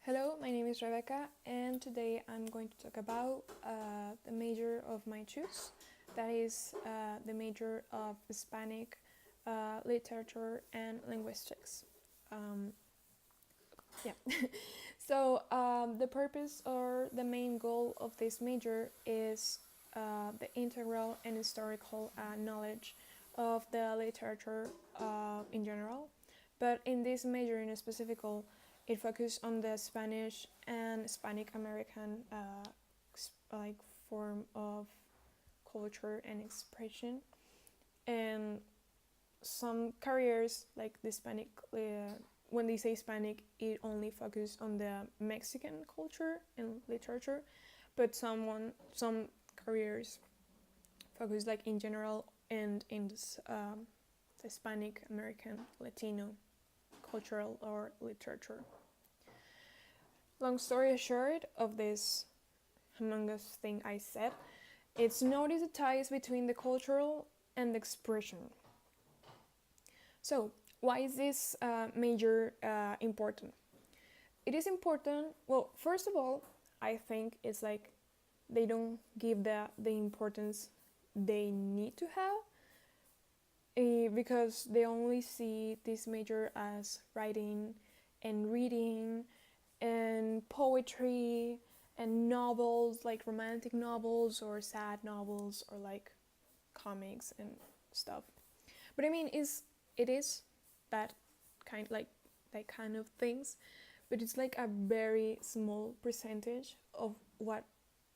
Hello, my name is Rebecca, and today I'm going to talk about the major of my choice. That is the major of Hispanic Literature and Linguistics. Um, yeah. The purpose or the main goal of this major is the integral and historical knowledge of the literature in general. But in this major in specific, it focused on the Spanish and Hispanic American like form of culture and expression, and some careers like the Hispanic. When they say Hispanic, it only focuses on the Mexican culture and literature, but some careers focus like in general and in this Hispanic American Latino cultural or literature. Long story short of this humongous thing I said, it's notice the ties between the cultural and the expression. So, why is this major important? It is important, well, first of all, I think it's like they don't give the importance they need to have because they only see this major as writing and reading and poetry and novels, like romantic novels or sad novels or like comics and stuff. But I mean, it is that kind of things, but it's like a very small percentage of what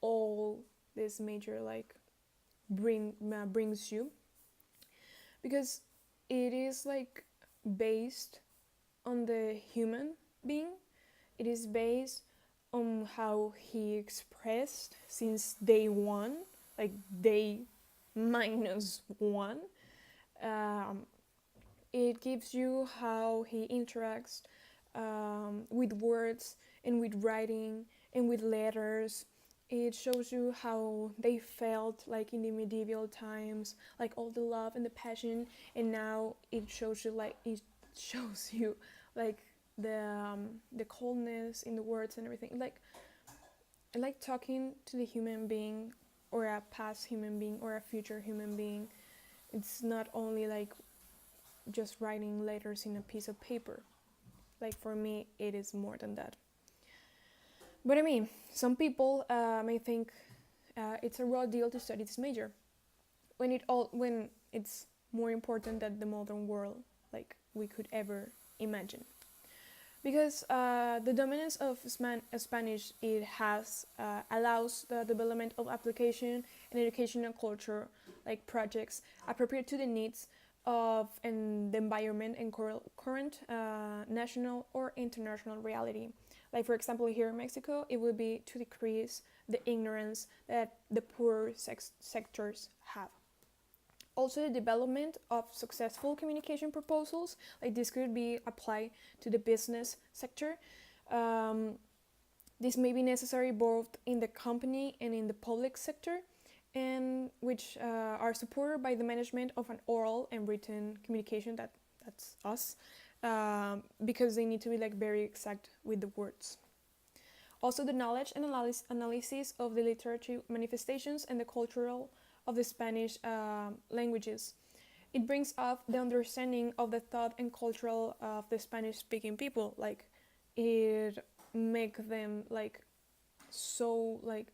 all this major like brings you, because it is like based on the human being. It is based on how he expressed since day one, like day -1. It gives you how he interacts with words and with writing and with letters. It shows you how they felt like in the medieval times, like all the love and the passion, and now it shows you like the coldness in the words and everything. I like talking to the human being, or a past human being, or a future human being. It's not only like just writing letters in a piece of paper. Like for me, it is more than that. But I mean, some people may think it's a raw deal to study this major, when it's more important than the modern world like we could ever imagine. Because the dominance of Spanish it has allows the development of application and educational culture like projects appropriate to the needs of and the environment and current national or international reality. Like for example, here in Mexico, it would be to decrease the ignorance that the poor sectors have. Also, the development of successful communication proposals, like this could be applied to the business sector. This may be necessary both in the company and in the public sector, and which are supported by the management of an oral and written communication. That's us, because they need to be like very exact with the words. Also, the knowledge and analysis of the literary manifestations and the cultural of the Spanish languages. It brings up the understanding of the thought and cultural of the Spanish-speaking people. Like, it make them like so like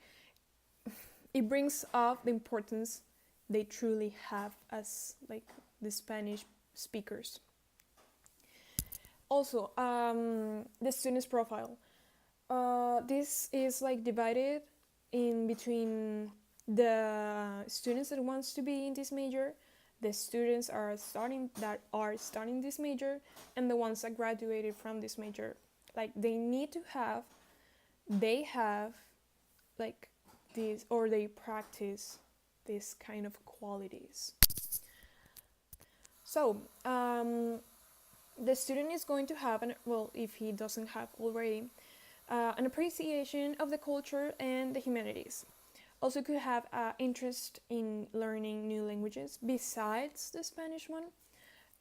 it brings up the importance they truly have as like the Spanish speakers. Also, the student's profile. This is like divided in between the students that wants to be in this major, the students that are starting this major, and the ones that graduated from this major. Like they have like this, or they practice this kind of qualities. So the student is going to have if he doesn't have already, an appreciation of the culture and the humanities. Also could have interest in learning new languages besides the Spanish one.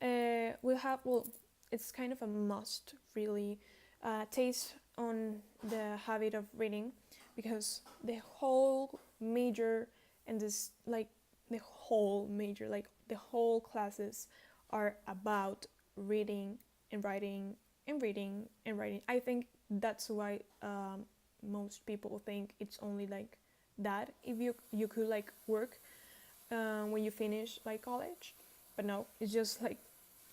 It's kind of a must, really, taste on the habit of reading, because the whole major and this like the whole major like the whole classes are about reading and writing and reading and writing. I think that's why most people think it's only like that if you could like work when you finish like college, but no, it's just like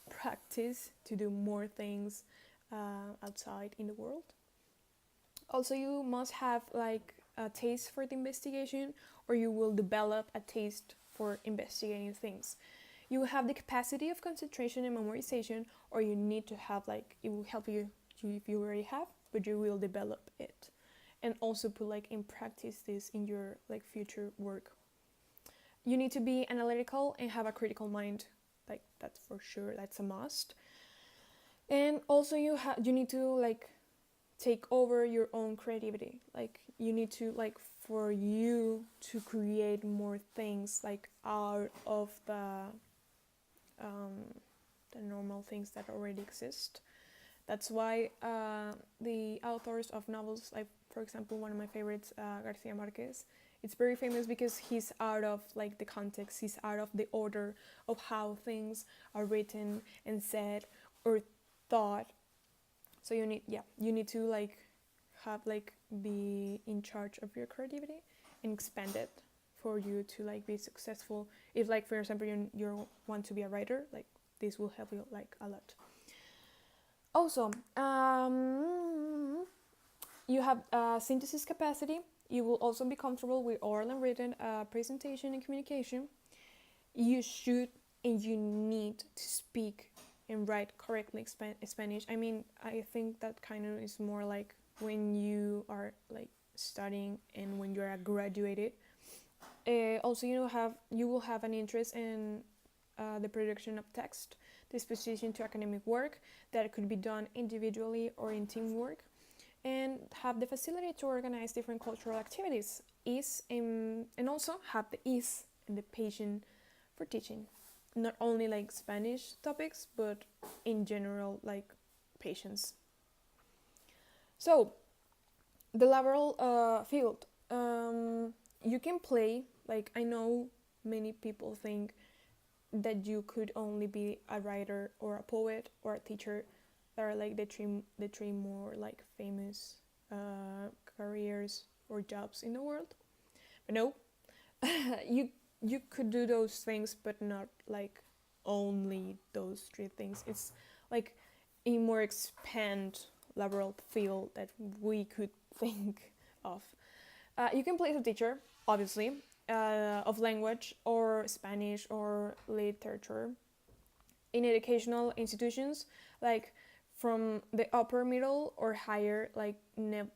practice to do more things outside in the world. Also, you must have like a taste for the investigation, or you will develop a taste for investigating things. You will have the capacity of concentration and memorization, or you need to have like it will help you if you already have, but you will develop it, and also put like in practice this in your like future work. You need to be analytical and have a critical mind, like that's for sure, that's a must. And also you need to like take over your own creativity, like you need to like for you to create more things like out of the normal things that already exist. That's why the authors of novels, like for example one of my favorites, Garcia Marquez, it's very famous because he's out of like the context, he's out of the order of how things are written and said or thought. So you need to like have like be in charge of your creativity and expand it for you to like be successful. If like for example you want to be a writer, like this will help you like a lot. Also, you have synthesis capacity. You will also be comfortable with oral and written presentation and communication. You should and you need to speak and write correctly Spanish. I mean, I think that kind of is more like when you are like studying and when you are graduated. Also, you will have an interest in the production of text, disposition to academic work that could be done individually or in teamwork, and have the facility to organize different cultural activities, and also have the ease and the patience for teaching, not only like Spanish topics, but in general like patience. So the laboral field, you can play, like I know many people think that you could only be a writer or a poet or a teacher. That are like the three more like famous careers or jobs in the world. But no, you could do those things, but not like only those three things. It's like a more expand laboral field that we could think of. You can play as a teacher, obviously, of language or Spanish or literature in educational institutions, like from the upper middle or higher like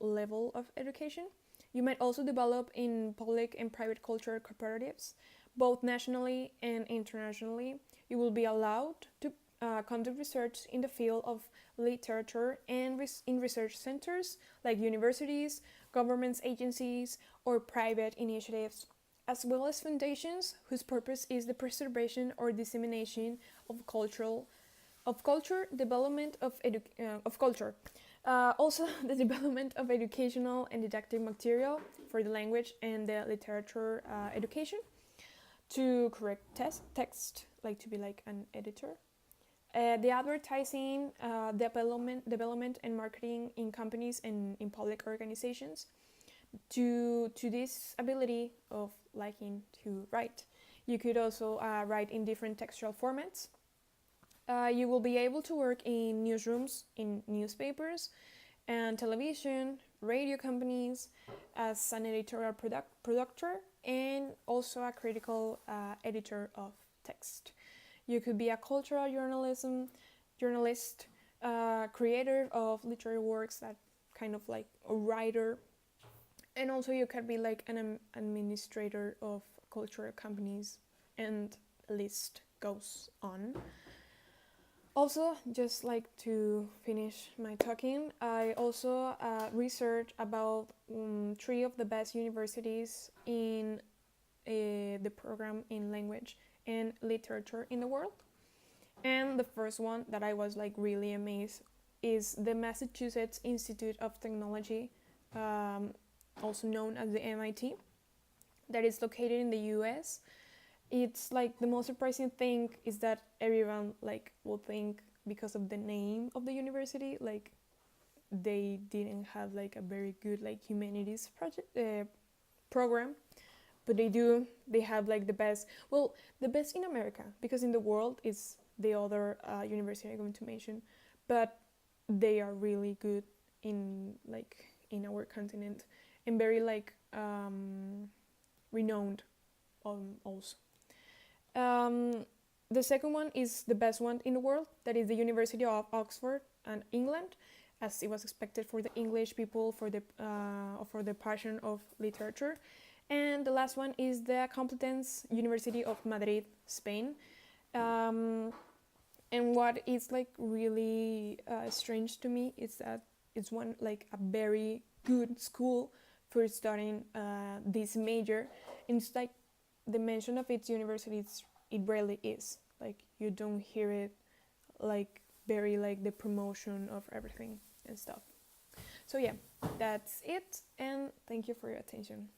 level of education. You might also develop in public and private culture cooperatives, both nationally and internationally. You will be allowed to conduct research in the field of literature and in research centers like universities, government agencies, or private initiatives, as well as foundations whose purpose is the preservation or dissemination of culture, development of culture. Also, the development of educational and didactic material for the language and the literature education, to correct text, like to be like an editor. The advertising, development and marketing in companies and in public organizations, to this ability of liking to write. You could also write in different textual formats. You will be able to work in newsrooms, in newspapers, and television, radio companies, as an editorial producer, and also a critical editor of text. You could be a cultural journalist, creator of literary works, that kind of like a writer, and also you could be like an administrator of cultural companies, and list goes on. Also, just like to finish my talking, I also researched about 3 of the best universities in the program in language and literature in the world. And the first one that I was like really amazed is the Massachusetts Institute of Technology, also known as the MIT, that is located in the US. It's like the most surprising thing is that everyone like will think, because of the name of the university, like they didn't have like a very good like humanities program, but they have like the best in America, because in the world is the other university I'm going to mention, but they are really good in like in our continent, and very like renowned also. um, the second one is the best one in the world, that is the University of Oxford and England, as it was expected for the English people, for the passion of literature. And the last one is the Complutense University of Madrid, Spain. And what is like really strange to me is that it's one like a very good school for studying this major, and it's like the mention of its universities, it rarely is like you don't hear it like very like the promotion of everything and stuff. So yeah, that's it, and thank you for your attention.